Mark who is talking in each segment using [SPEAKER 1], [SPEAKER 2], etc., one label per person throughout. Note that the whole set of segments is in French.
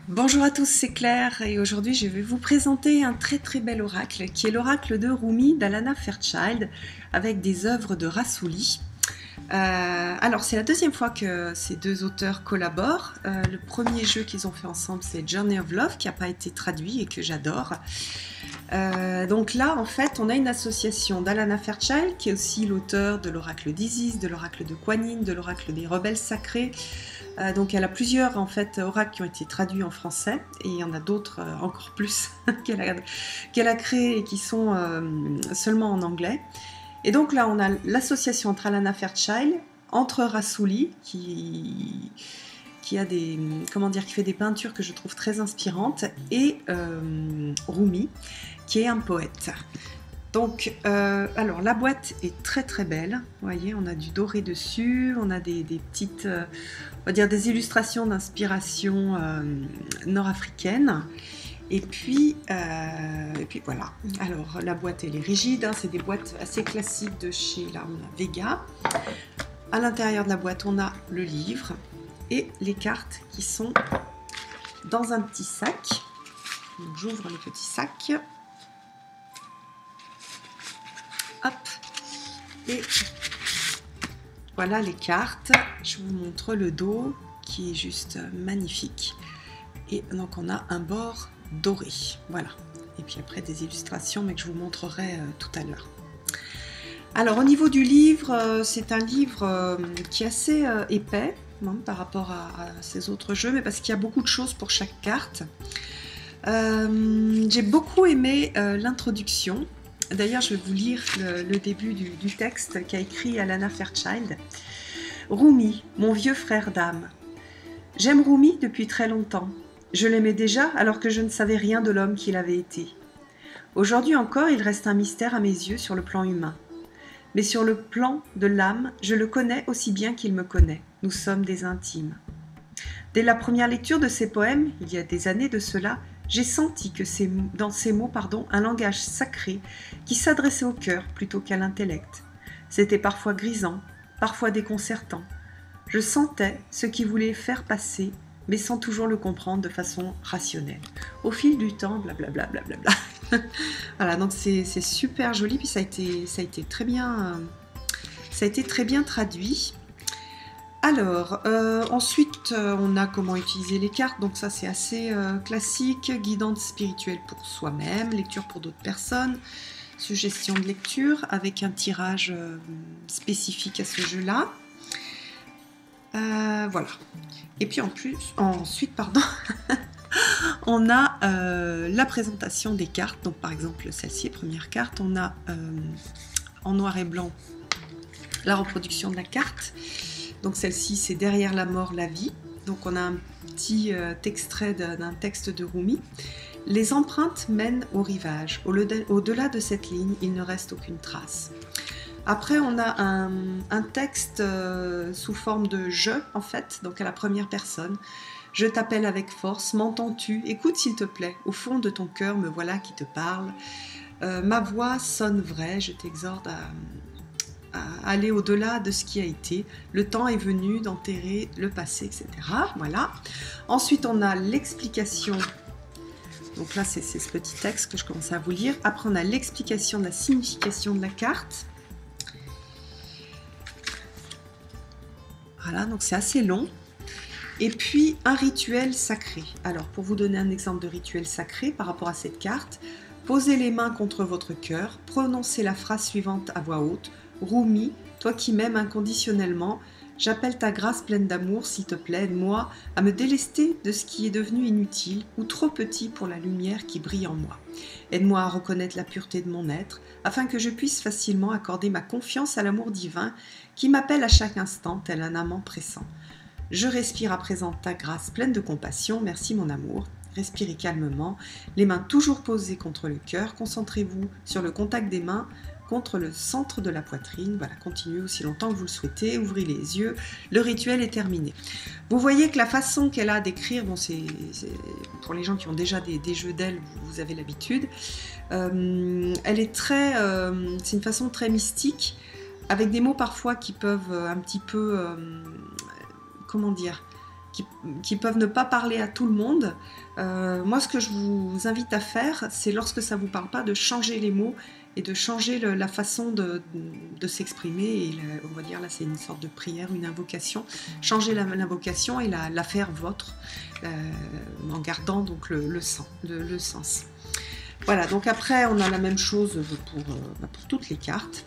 [SPEAKER 1] Bonjour à tous, c'est Claire et aujourd'hui je vais vous présenter un très bel oracle qui est l'oracle de Rumi d'Alana Fairchild avec des œuvres de Rassouli. Alors c'est la deuxième fois que ces deux auteurs collaborent. Le premier jeu qu'ils ont fait ensemble c'est Journey of Love qui n'a pas été traduit et que j'adore. Donc là en fait on a une association d'Alana Fairchild qui est aussi l'auteur de l'oracle d'Isis, de l'oracle de Kuan Yin, de l'oracle des rebelles sacrés. Donc elle a plusieurs en fait oracles qui ont été traduits en français et il y en a d'autres encore plus qu'elle a créés et qui sont seulement en anglais. Et donc là on a l'association entre Alana Fairchild, entre Rassouli qui a des qui fait des peintures que je trouve très inspirantes et Rumi qui est un poète. Donc, alors la boîte est très belle. Vous voyez, on a du doré dessus, on a des petites, on va dire des illustrations d'inspiration nord-africaine. Et puis voilà. Alors la boîte elle est rigide, hein, c'est des boîtes assez classiques de chez là on a Vega. À l'intérieur de la boîte on a le livre et les cartes qui sont dans un petit sac. Donc j'ouvre le petit sac. Hop, et voilà les cartes. Je vous montre le dos qui est juste magnifique. Et donc on a un bord doré, voilà. Et puis après des illustrations, mais que je vous montrerai tout à l'heure. Alors au niveau du livre, c'est un livre qui est assez épais par rapport à ces autres jeux, mais parce qu'il y a beaucoup de choses pour chaque carte. J'ai beaucoup aimé l'introduction. D'ailleurs, je vais vous lire le début du texte qu'a écrit Alana Fairchild. Rumi, mon vieux frère d'âme. J'aime Rumi depuis très longtemps. Je l'aimais déjà alors que je ne savais rien de l'homme qu'il avait été. Aujourd'hui encore, il reste un mystère à mes yeux sur le plan humain. Mais sur le plan de l'âme, je le connais aussi bien qu'il me connaît. Nous sommes des intimes. Dès la première lecture de ses poèmes, il y a des années de cela, j'ai senti que dans ces mots, un langage sacré qui s'adressait au cœur plutôt qu'à l'intellect. C'était parfois grisant, parfois déconcertant. Je sentais ce qu'il voulait faire passer, mais sans toujours le comprendre de façon rationnelle. Au fil du temps, blablabla. Voilà, donc c'est super joli, puis ça a été très bien traduit. Alors, ensuite, on a comment utiliser les cartes, donc ça c'est assez classique, guidance spirituelle pour soi-même, lecture pour d'autres personnes, suggestion de lecture avec un tirage spécifique à ce jeu-là. Voilà. Et puis ensuite, on a la présentation des cartes, donc par exemple celle-ci, première carte, on a en noir et blanc la reproduction de la carte. Donc celle-ci, c'est Derrière la mort, la vie. Donc on a un petit extrait d'un texte de Rumi. Les empreintes mènent au rivage. Au-delà de cette ligne, il ne reste aucune trace. Après, on a un texte sous forme de « je », en fait, donc à la première personne. « Je t'appelle avec force, m'entends-tu? Écoute s'il te plaît, au fond de ton cœur, me voilà qui te parle. Ma voix sonne vraie, je t'exhorte à aller au-delà de ce qui a été. Le temps est venu d'enterrer le passé, etc. » Voilà. Ensuite, on a l'explication. Donc là, c'est ce petit texte que je commence à vous lire. Après, on a l'explication de la signification de la carte. Voilà, donc c'est assez long. Et puis, un rituel sacré. Alors, pour vous donner un exemple de rituel sacré par rapport à cette carte, posez les mains contre votre cœur, prononcez la phrase suivante à voix haute. Rumi, toi qui m'aimes inconditionnellement, j'appelle ta grâce pleine d'amour, s'il te plaît, aide-moi à me délester de ce qui est devenu inutile ou trop petit pour la lumière qui brille en moi. Aide-moi à reconnaître la pureté de mon être, afin que je puisse facilement accorder ma confiance à l'amour divin qui m'appelle à chaque instant, tel un amant pressant. Je respire à présent ta grâce pleine de compassion, merci mon amour. Respirez calmement, les mains toujours posées contre le cœur, concentrez-vous sur le contact des mains contre le centre de la poitrine. Voilà, continuez aussi longtemps que vous le souhaitez, ouvrez les yeux, le rituel est terminé. Vous voyez que la façon qu'elle a d'écrire, bon, c'est pour les gens qui ont déjà des jeux d'elle, vous avez l'habitude, elle est c'est une façon très mystique, avec des mots parfois qui peuvent un petit peu, comment dire, qui peuvent ne pas parler à tout le monde. Moi, ce que je vous invite à faire, c'est lorsque ça ne vous parle pas, de changer les mots et de changer la façon de s'exprimer. Et on va dire là, c'est une sorte de prière, une invocation. Changer l'invocation et la faire vôtre, en gardant donc le sens. Voilà, donc après, on a la même chose pour toutes les cartes,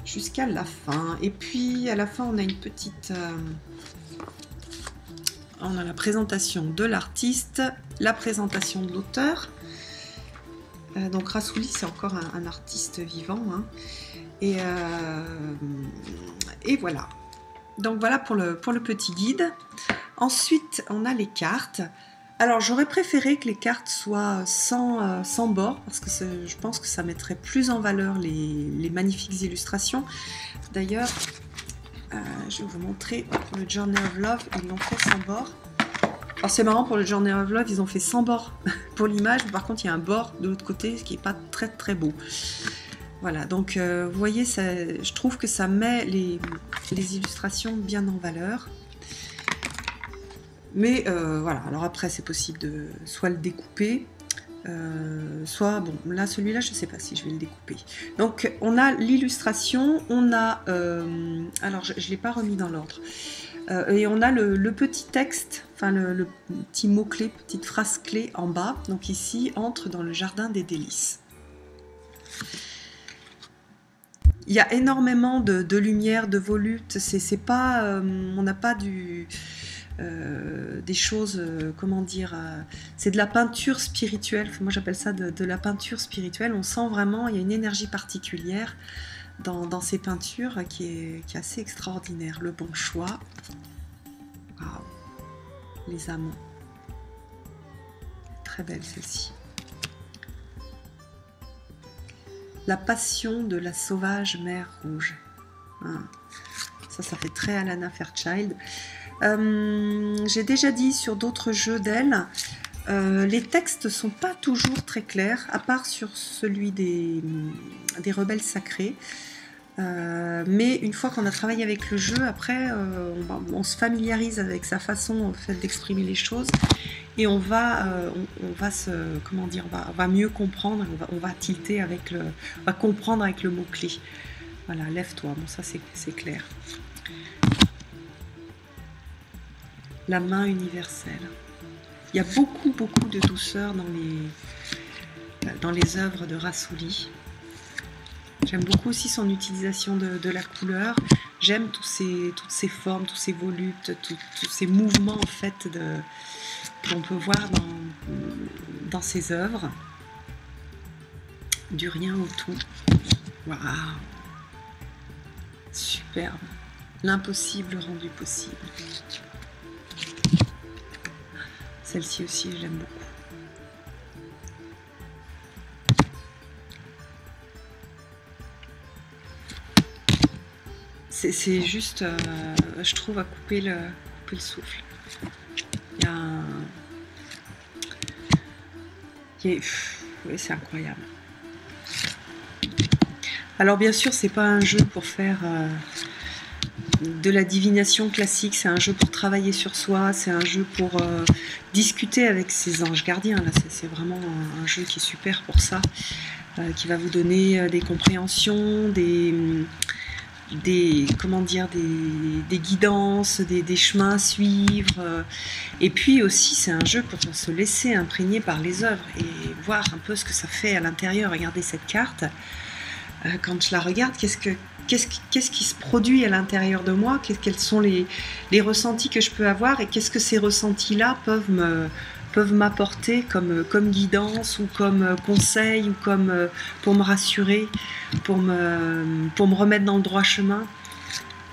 [SPEAKER 1] jusqu'à la fin. Et puis, à la fin, on a une petite... on a la présentation de l'artiste, la présentation de l'auteur. Donc Rassouli, c'est encore un artiste vivant. Hein. Et voilà. Donc voilà pour le petit guide. Ensuite, on a les cartes. Alors, j'aurais préféré que les cartes soient sans bord, parce que je pense que ça mettrait plus en valeur les magnifiques illustrations. D'ailleurs, je vais vous montrer pour le Journey of Love, ils l'ont fait sans bord. Alors c'est marrant, pour le Journey of Love, ils ont fait sans bord pour l'image, mais par contre il y a un bord de l'autre côté, ce qui n'est pas très très beau. Voilà, donc vous voyez, je trouve que ça met les illustrations bien en valeur. Mais voilà, alors après c'est possible de soit le découper, soit, bon, là celui-là je ne sais pas si je vais le découper. Donc on a l'illustration, on a, alors je ne l'ai pas remis dans l'ordre, et on a le petit texte, enfin le petit mot-clé, petite phrase clé en bas, donc ici, entre dans le jardin des délices. Il y a énormément de lumière, de volutes, c'est pas, on n'a pas des choses, comment dire, c'est de la peinture spirituelle, moi j'appelle ça de la peinture spirituelle. On sent vraiment, il y a une énergie particulière dans ces peintures qui est assez extraordinaire. Le bon choix, wow. Les amants, très belle celle-ci. La passion de la sauvage mer rouge, hein. Ça fait très Alana Fairchild. J'ai déjà dit sur d'autres jeux d'elle, les textes sont pas toujours très clairs, à part sur celui des rebelles sacrés. Mais une fois qu'on a travaillé avec le jeu, après, on se familiarise avec sa façon en fait, d'exprimer les choses, et on va mieux comprendre, on va tilter avec on va comprendre avec le mot-clé. Voilà, lève-toi, bon ça c'est clair. La main universelle. Il y a beaucoup de douceur dans les œuvres de Rassouli. J'aime beaucoup aussi son utilisation de la couleur. J'aime toutes ces formes, tous ces volutes, tous ces mouvements en fait qu'on peut voir dans ses œuvres. Du rien au tout. Waouh! Superbe. L'impossible rendu possible. Celle-ci aussi, je l'aime beaucoup. C'est juste, je trouve, à couper le souffle. Il y a un... oui, c'est incroyable. Alors bien sûr, c'est pas un jeu pour faire de la divination classique, c'est un jeu pour travailler sur soi, c'est un jeu pour discuter avec ses anges gardiens. Là, c'est vraiment un jeu qui est super pour ça, qui va vous donner des compréhensions, des guidances, des chemins à suivre. Et puis aussi, c'est un jeu pour se laisser imprégner par les œuvres et voir un peu ce que ça fait à l'intérieur. Regardez cette carte. Quand je la regarde, qu'est-ce qui se produit à l'intérieur de moi, quels sont les ressentis que je peux avoir, et qu'est-ce que ces ressentis-là peuvent m'apporter comme guidance ou comme conseil, ou comme pour me rassurer, pour me remettre dans le droit chemin.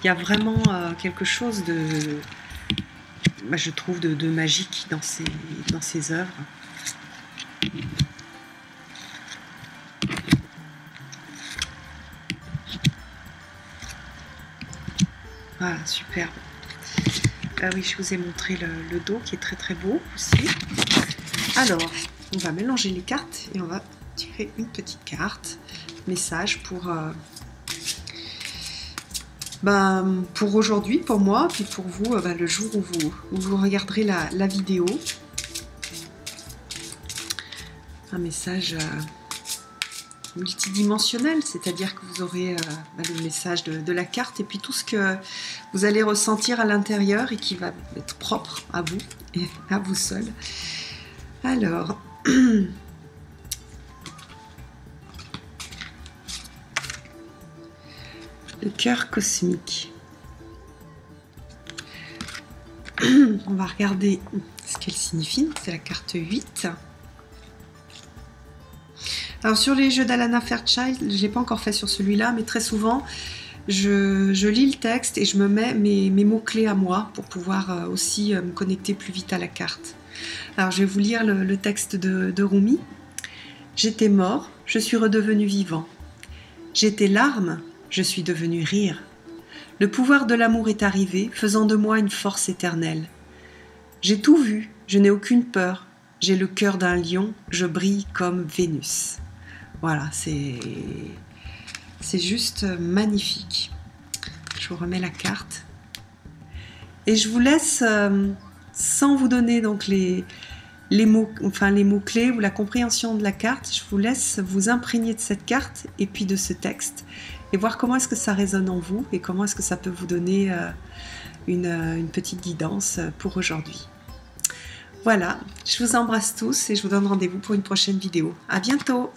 [SPEAKER 1] Il y a vraiment quelque chose je trouve, de magique dans ces œuvres. Voilà, superbe. Oui, je vous ai montré le dos qui est très très beau aussi. Alors, on va mélanger les cartes et on va tirer une petite carte. Message pour ben, pour aujourd'hui, pour moi, puis pour vous, ben, le jour où vous regarderez la vidéo. Un message multidimensionnel, c'est-à-dire que vous aurez ben, le message de la carte et puis tout ce que vous allez ressentir à l'intérieur et qui va être propre à vous et à vous seul. Alors, le cœur cosmique. On va regarder ce qu'elle signifie. C'est la carte 8. Alors sur les jeux d'Alana Fairchild, je n'ai pas encore fait sur celui-là, mais très souvent, je lis le texte et je me mets mes mots-clés à moi pour pouvoir aussi me connecter plus vite à la carte. Alors je vais vous lire le texte de Rumi. J'étais mort, je suis redevenu vivant. J'étais larme, je suis devenu rire. Le pouvoir de l'amour est arrivé, faisant de moi une force éternelle. J'ai tout vu, je n'ai aucune peur. J'ai le cœur d'un lion, je brille comme Vénus. Voilà, c'est juste magnifique. Je vous remets la carte. Et je vous laisse, sans vous donner donc les mots-clés ou la compréhension de la carte, je vous laisse vous imprégner de cette carte et puis de ce texte et voir comment est-ce que ça résonne en vous et comment est-ce que ça peut vous donner une petite guidance pour aujourd'hui. Voilà, je vous embrasse tous et je vous donne rendez-vous pour une prochaine vidéo. À bientôt!